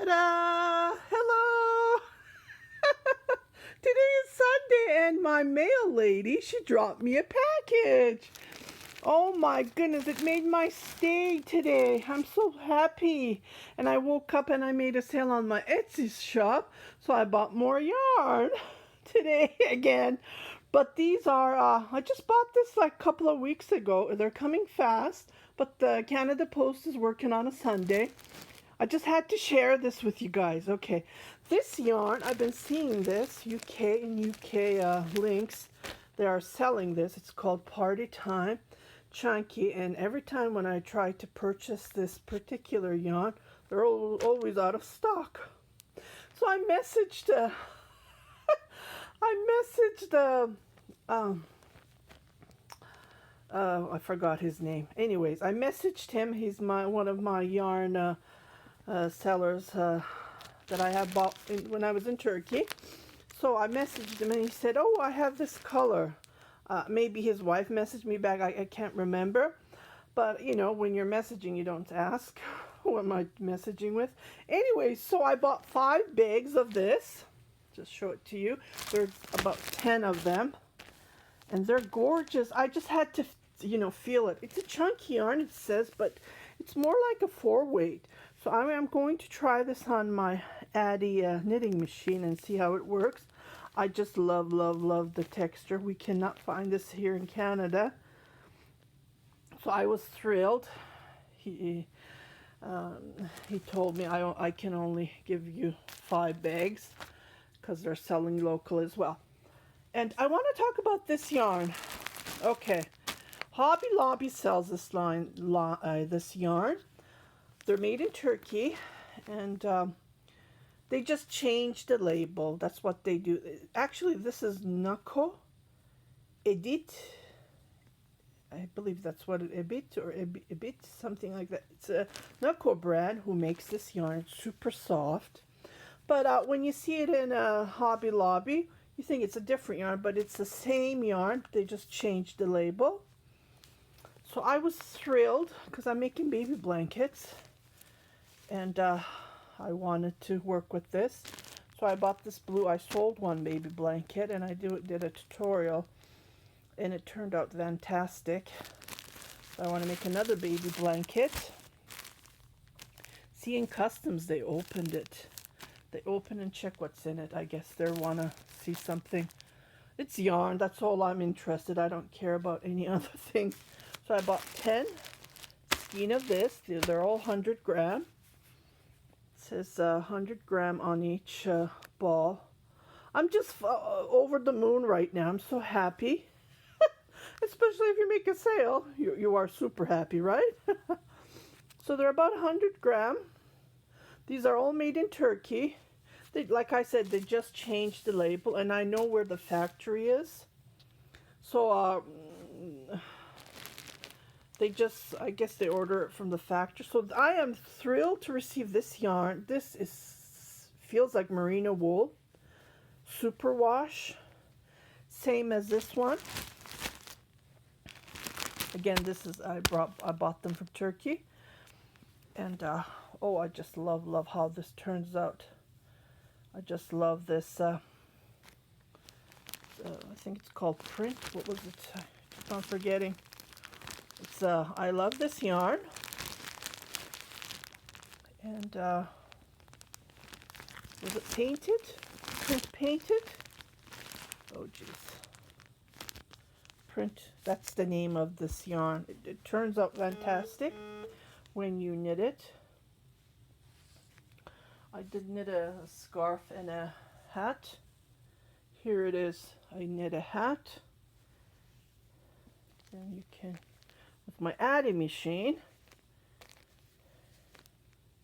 Ta-da! Hello! Today is Sunday and my mail lady, she dropped me a package. Oh my goodness, it made my stay today. I'm so happy. And I woke up and I made a sale on my Etsy shop, so I bought more yarn today again. But these are, I just bought this like a couple of weeks ago. They're coming fast, but the Canada Post is working on a Sunday. I just had to share this with you guys. Okay, this yarn, I've been seeing this, UK links. They are selling this. It's called Party Time Chunky, and every time when I try to purchase this particular yarn, they're always out of stock. So I messaged, I forgot his name. Anyways, I messaged him. He's one of my yarn sellers that I have bought when I was in Turkey. So I messaged him and he said, oh, I have this color. Maybe his wife messaged me back. I can't remember. But, you know, when you're messaging, you don't ask who am I messaging with. Anyway, so I bought 5 bags of this. Just show it to you. There's about 10 of them. And they're gorgeous. I just had to, you know, feel it. It's a chunky yarn, it says, but it's more like a 4-weight. So I'm going to try this on my Addy knitting machine and see how it works. I just love the texture. We cannot find this here in Canada. So I was thrilled. He told me I can only give you 5 bags because they're selling local as well. And I want to talk about this yarn. Okay, Hobby Lobby sells this this yarn. They're made in Turkey, and they just changed the label. That's what they do. Actually, this is Nako Edit. I believe that's what it Ebit or Ebit, something like that. It's a Nako brand who makes this yarn. It's super soft. But when you see it in a Hobby Lobby, you think it's a different yarn, but it's the same yarn. They just changed the label. So I was thrilled because I'm making baby blankets. And I wanted to work with this. So I bought this blue. I sold one baby blanket and I did a tutorial. And it turned out fantastic. So I want to make another baby blanket. See, in Customs, they opened it. They open and check what's in it. I guess they want to see something. It's yarn. That's all I'm interested. I don't care about any other things. So I bought 10 skein of this. They're all 100 gram. It says 100 gram on each ball. I'm just over the moon right now. I'm so happy. Especially if you make a sale. You are super happy, right? So they're about 100 gram. These are all made in Turkey. Like I said, they just changed the label, and I know where the factory is. So they just, I guess they order it from the factory. So I am thrilled to receive this yarn. This feels like merino wool. Super wash. Same as this one. Again, this is, I bought them from Turkey. And oh, I just love how this turns out. I just love this. I think it's called print. What was it? I keep on forgetting. It's I love this yarn. And was it painted? Print painted? Oh geez. Print. That's the name of this yarn. It turns out fantastic when you knit it. I did knit a scarf and a hat. Here it is. I knit a hat. And you can, with my Addy machine,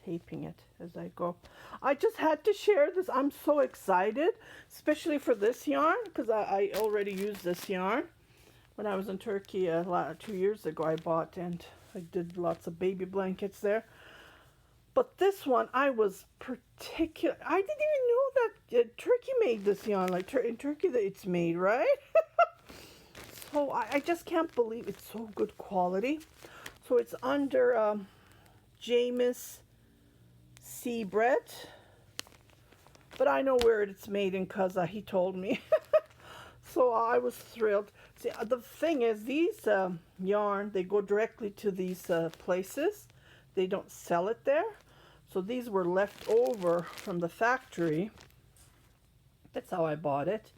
taping it as I go. I just had to share this. I'm so excited, especially for this yarn, because I already used this yarn. When I was in Turkey 2 years ago, I bought, and I did lots of baby blankets there. But this one, I was particular. I didn't even know that Turkey made this yarn. Like in Turkey, that it's made, right? So I just can't believe it's so good quality. So it's under James sea bread, but I know where it's made in because he told me. So I was thrilled. See, the thing is, these yarn, they go directly to these places. They don't sell it there. So these were left over from the factory. That's how I bought it.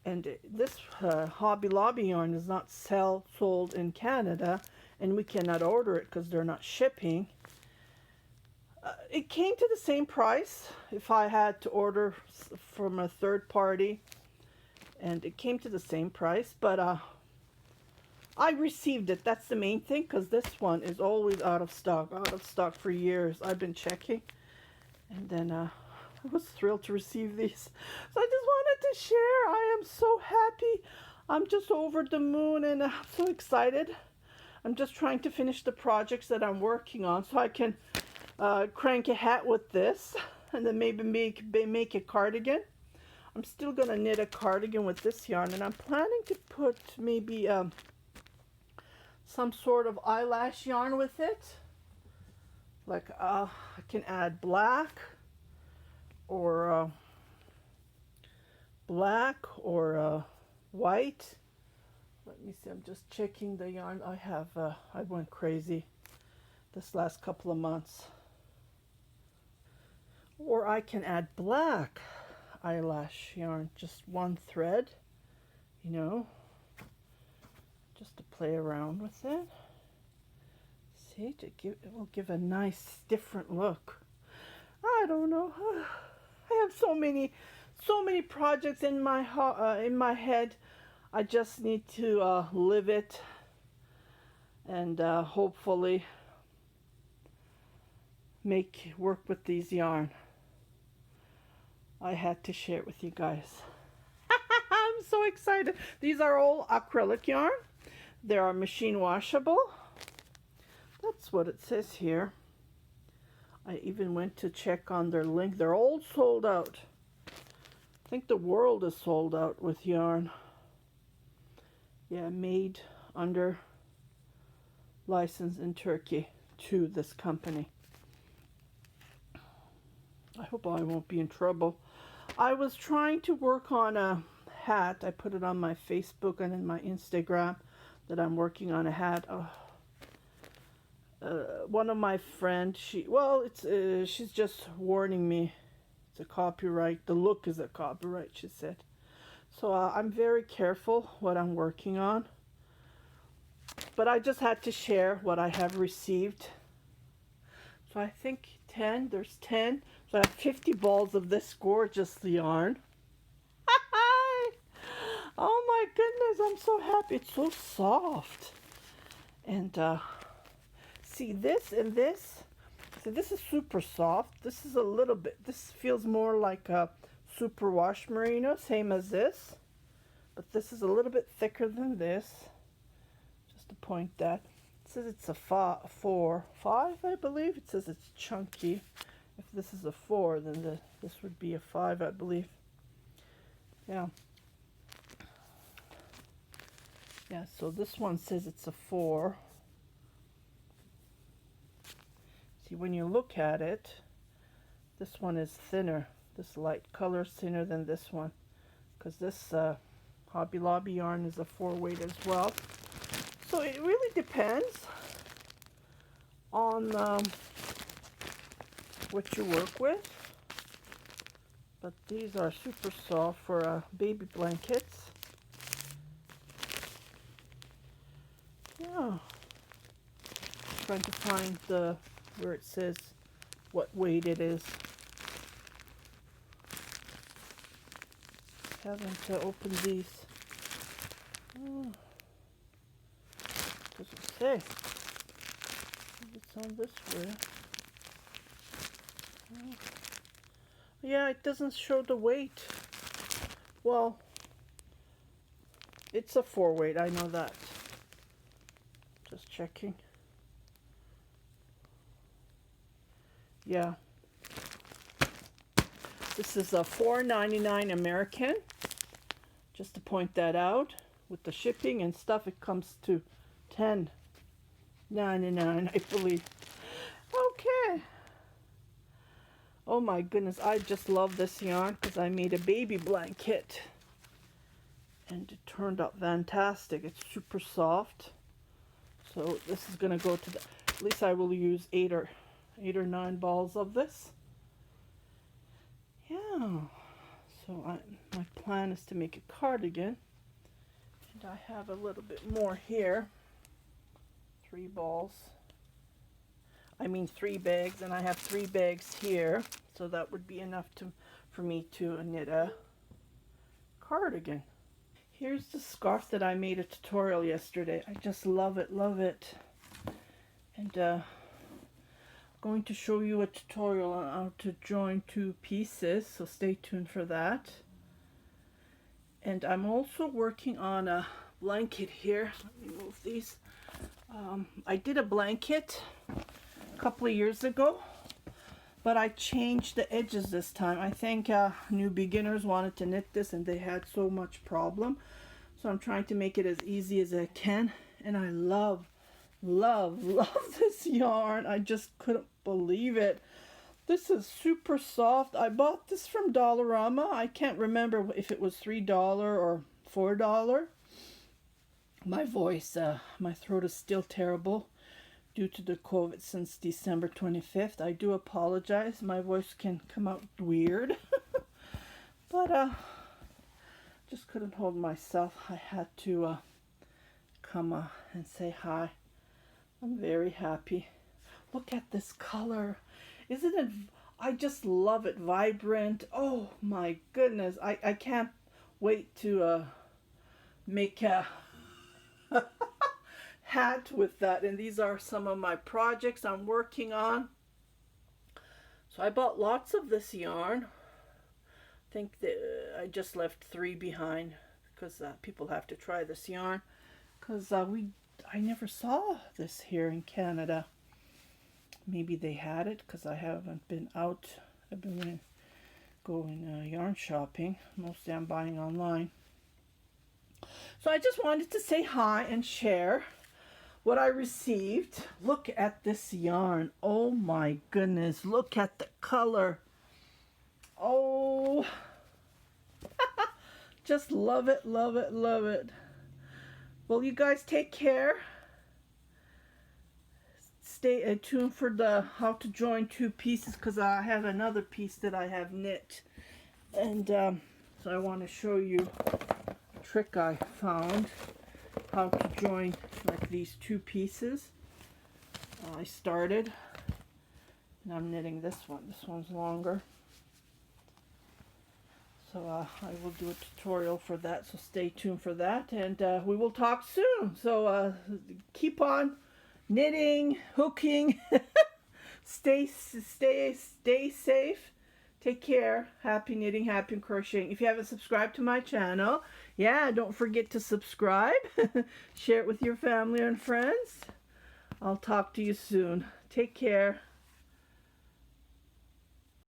And this Hobby Lobby yarn is not sold in Canada, and we cannot order it because they're not shipping. It came to the same price if I had to order from a third party, and it came to the same price, but I received it. That's the main thing, because this one is always out of stock for years. I've been checking, and then I was thrilled to receive these. So I just wanted to share. I am so happy. I'm just over the moon, and I'm so excited. I'm just trying to finish the projects that I'm working on so I can crank a hat with this, and then maybe make a cardigan. I'm still going to knit a cardigan with this yarn, and I'm planning to put maybe some sort of eyelash yarn with it. Like I can add black or white. Let me see, I'm just checking the yarn I have. I went crazy this last couple of months. Or I can add black eyelash yarn, just one thread, you know, just to play around with it. See, it will give a nice different look. I don't know. I have so many projects in my head. I just need to live it, and hopefully work with these yarn. I had to share it with you guys. I'm so excited. These are all acrylic yarn. They are machine washable. That's what it says here. I even went to check on their link. They're all sold out. I think the world is sold out with yarn. Yeah, made under license in Turkey to this company. I hope I won't be in trouble. I was trying to work on a hat. I put it on my Facebook and in my Instagram that I'm working on a hat. One of my friends, she's just warning me. It's a copyright. The look is a copyright, she said. So I'm very careful what I'm working on. But I just had to share what I have received. So I think 10, there's 10. So I have 50 balls of this gorgeous yarn. Oh my goodness, I'm so happy. It's so soft. And see this and this. See, this is super soft. This is a little bit, this feels more like a super wash merino, same as this. But this is a little bit thicker than this. Just to point that. It says it's a 5, I believe. It says it's chunky. If this is a 4, then this would be a 5, I believe. Yeah. Yeah, so this one says it's a 4. See, when you look at it, this one is thinner. This light color is thinner than this one. Because this Hobby Lobby yarn is a 4-weight as well. So it really depends on what you work with. But these are super soft for baby blankets. Yeah. Trying to find where it says what weight it is. Haven't opened these. Oh. Doesn't say. It's on this way. Oh. Yeah, it doesn't show the weight. Well, it's a 4-weight, I know that. Just checking. Yeah. This is a $4.99 American. Just to point that out. With the shipping and stuff, it comes to $10.99, I believe. Okay. Oh my goodness, I just love this yarn because I made a baby blanket. And it turned out fantastic. It's super soft. So this is going to go to the, at least I will use eight or 9 balls of this. Yeah. So my plan is to make a cardigan. And I have a little bit more here. 3 balls. I mean 3 bags, and I have 3 bags here. So that would be enough for me to knit a cardigan. Here's the scarf that I made a tutorial yesterday. I just love it, love it. And I'm going to show you a tutorial on how to join 2 pieces, so stay tuned for that. And I'm also working on a blanket here. Let me move these. I did a blanket a couple of years ago, but I changed the edges this time. I think new beginners wanted to knit this and they had so much problem. So I'm trying to make it as easy as I can. And I love this yarn. I just couldn't believe it. This is super soft. I bought this from Dollarama. I can't remember if it was $3 or $4. My voice, my throat is still terrible due to the COVID since December 25th. I do apologize. My voice can come out weird. But just couldn't hold myself. I had to come and say hi. I'm very happy. Look at this color. Isn't it? I just love it. Vibrant. Oh my goodness. I can't wait to make a hat with that. And these are some of my projects I'm working on. So I bought lots of this yarn. I think that I just left 3 behind because people have to try this yarn, because I never saw this here in Canada. Maybe they had it because I haven't been out. I've been going yarn shopping. Mostly I'm buying online. So I just wanted to say hi and share what I received. Look at this yarn. Oh my goodness. Look at the color. Oh, just love it, love it, love it. Well, you guys take care. Stay tuned for the how to join 2 pieces, because I have another piece that I have knit. And so I want to show you a trick I found, how to join like these 2 pieces. I started, and I'm knitting this one. This one's longer. So I will do a tutorial for that, so stay tuned for that, and we will talk soon. So keep on knitting, hooking, stay safe, take care, happy knitting, happy crocheting. If you haven't subscribed to my channel, yeah, don't forget to subscribe. Share it with your family and friends. I'll talk to you soon. Take care.